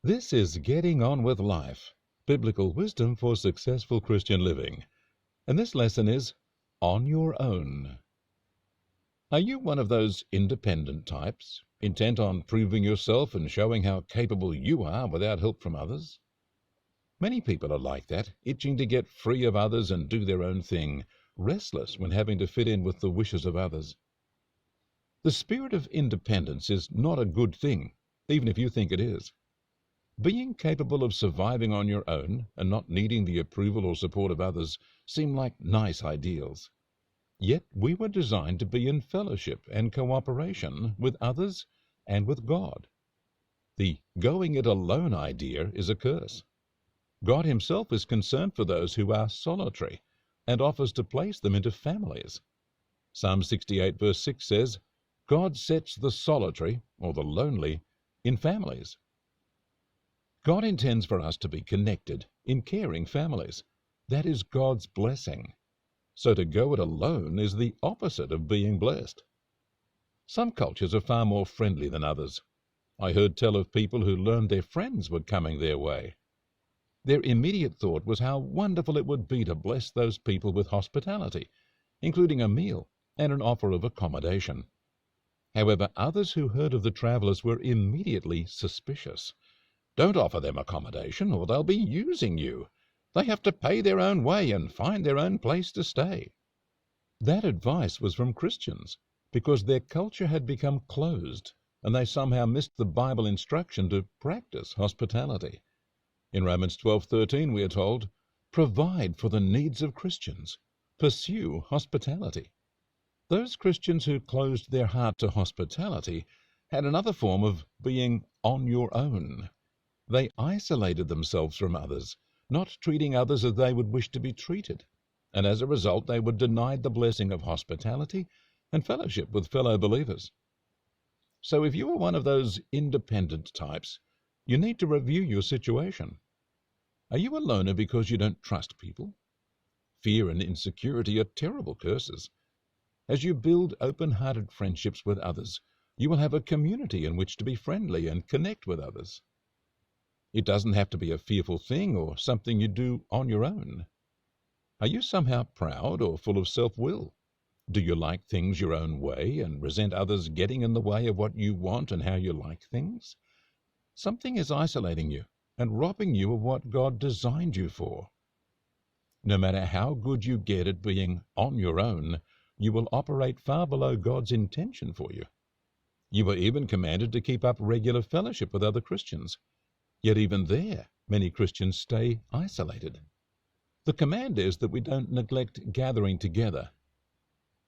This is Getting On with Life, Biblical Wisdom for Successful Christian Living. And this lesson is On Your Own. Are you one of those independent types, intent on proving yourself and showing how capable you are without help from others? Many people are like that, itching to get free of others and do their own thing, restless when having to fit in with the wishes of others. The spirit of independence is not a good thing, even if you think it is. Being capable of surviving on your own and not needing the approval or support of others seem like nice ideals. Yet we were designed to be in fellowship and cooperation with others and with God. The going it alone idea is a curse. God himself is concerned for those who are solitary and offers to place them into families. Psalm 68 verse 6 says, God sets the solitary or the lonely in families. God intends for us to be connected in caring families. That is God's blessing. So to go it alone is the opposite of being blessed. Some cultures are far more friendly than others. I heard tell of people who learned their friends were coming their way. Their immediate thought was how wonderful it would be to bless those people with hospitality, including a meal and an offer of accommodation. However, others who heard of the travelers were immediately suspicious. Don't offer them accommodation, or they'll be using you. They have to pay their own way and find their own place to stay. That advice was from Christians, because their culture had become closed, and they somehow missed the Bible instruction to practice hospitality. In Romans 12:13 we are told, provide for the needs of Christians. Pursue hospitality. Those Christians who closed their heart to hospitality had another form of being on your own. They isolated themselves from others, not treating others as they would wish to be treated, and as a result they were denied the blessing of hospitality and fellowship with fellow believers. So if you are one of those independent types, you need to review your situation. Are you a loner because you don't trust people? Fear and insecurity are terrible curses. As you build open-hearted friendships with others, you will have a community in which to be friendly and connect with others. It doesn't have to be a fearful thing or something you do on your own. Are you somehow proud or full of self-will? Do you like things your own way and resent others getting in the way of what you want and how you like things? Something is isolating you and robbing you of what God designed you for. No matter how good you get at being on your own, you will operate far below God's intention for you. You are even commanded to keep up regular fellowship with other Christians. Yet even there, many Christians stay isolated. The command is that we don't neglect gathering together.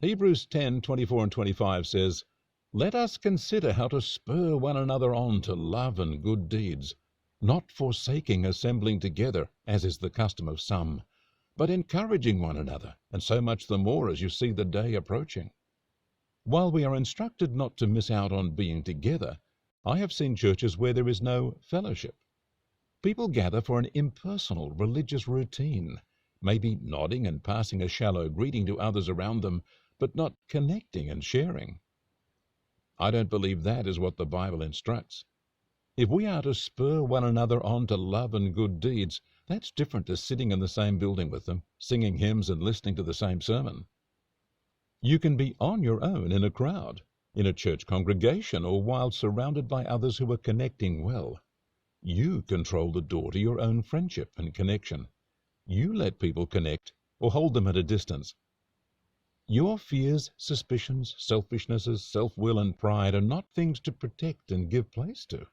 Hebrews 10:24 and 25 says, let us consider how to spur one another on to love and good deeds, not forsaking assembling together, as is the custom of some, but encouraging one another, and so much the more as you see the day approaching. While we are instructed not to miss out on being together, I have seen churches where there is no fellowship. People gather for an impersonal religious routine, maybe nodding and passing a shallow greeting to others around them, but not connecting and sharing. I don't believe that is what the Bible instructs. If we are to spur one another on to love and good deeds, that's different to sitting in the same building with them, singing hymns and listening to the same sermon. You can be on your own in a crowd, in a church congregation, or while surrounded by others who are connecting well. You control the door to your own friendship and connection. You let people connect or hold them at a distance. Your fears, suspicions, selfishnesses, self-will, and pride are not things to protect and give place to.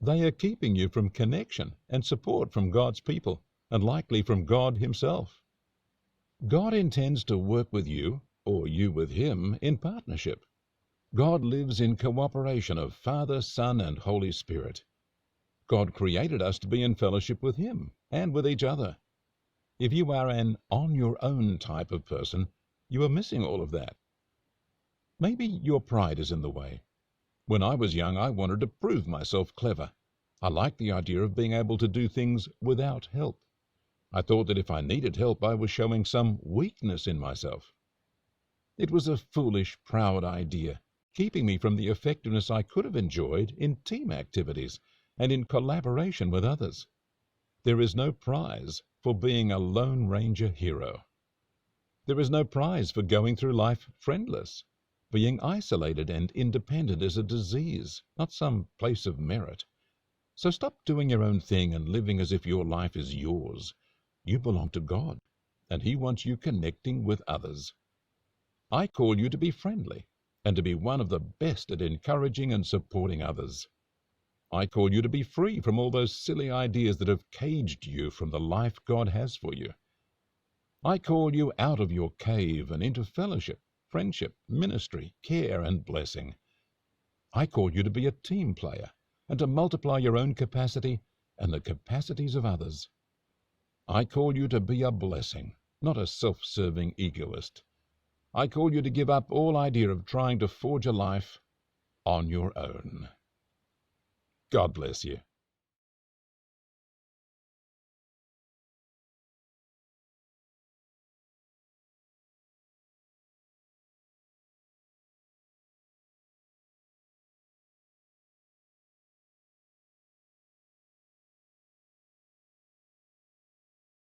They are keeping you from connection and support from God's people, and likely from God himself. God intends to work with you, or you with him, in partnership. God lives in cooperation of Father, Son, and Holy Spirit. God created us to be in fellowship with him and with each other. If you are an on-your-own type of person, you are missing all of that. Maybe your pride is in the way. When I was young, I wanted to prove myself clever. I liked the idea of being able to do things without help. I thought that if I needed help, I was showing some weakness in myself. It was a foolish, proud idea, keeping me from the effectiveness I could have enjoyed in team activities and in collaboration with others. There is no prize for being a Lone Ranger hero. There is no prize for going through life friendless. Being isolated and independent is a disease, not some place of merit. So stop doing your own thing and living as if your life is yours. You belong to God, and He wants you connecting with others. I call you to be friendly and to be one of the best at encouraging and supporting others. I call you to be free from all those silly ideas that have caged you from the life God has for you. I call you out of your cave and into fellowship, friendship, ministry, care, and blessing. I call you to be a team player and to multiply your own capacity and the capacities of others. I call you to be a blessing, not a self-serving egoist. I call you to give up all idea of trying to forge a life on your own. God bless you.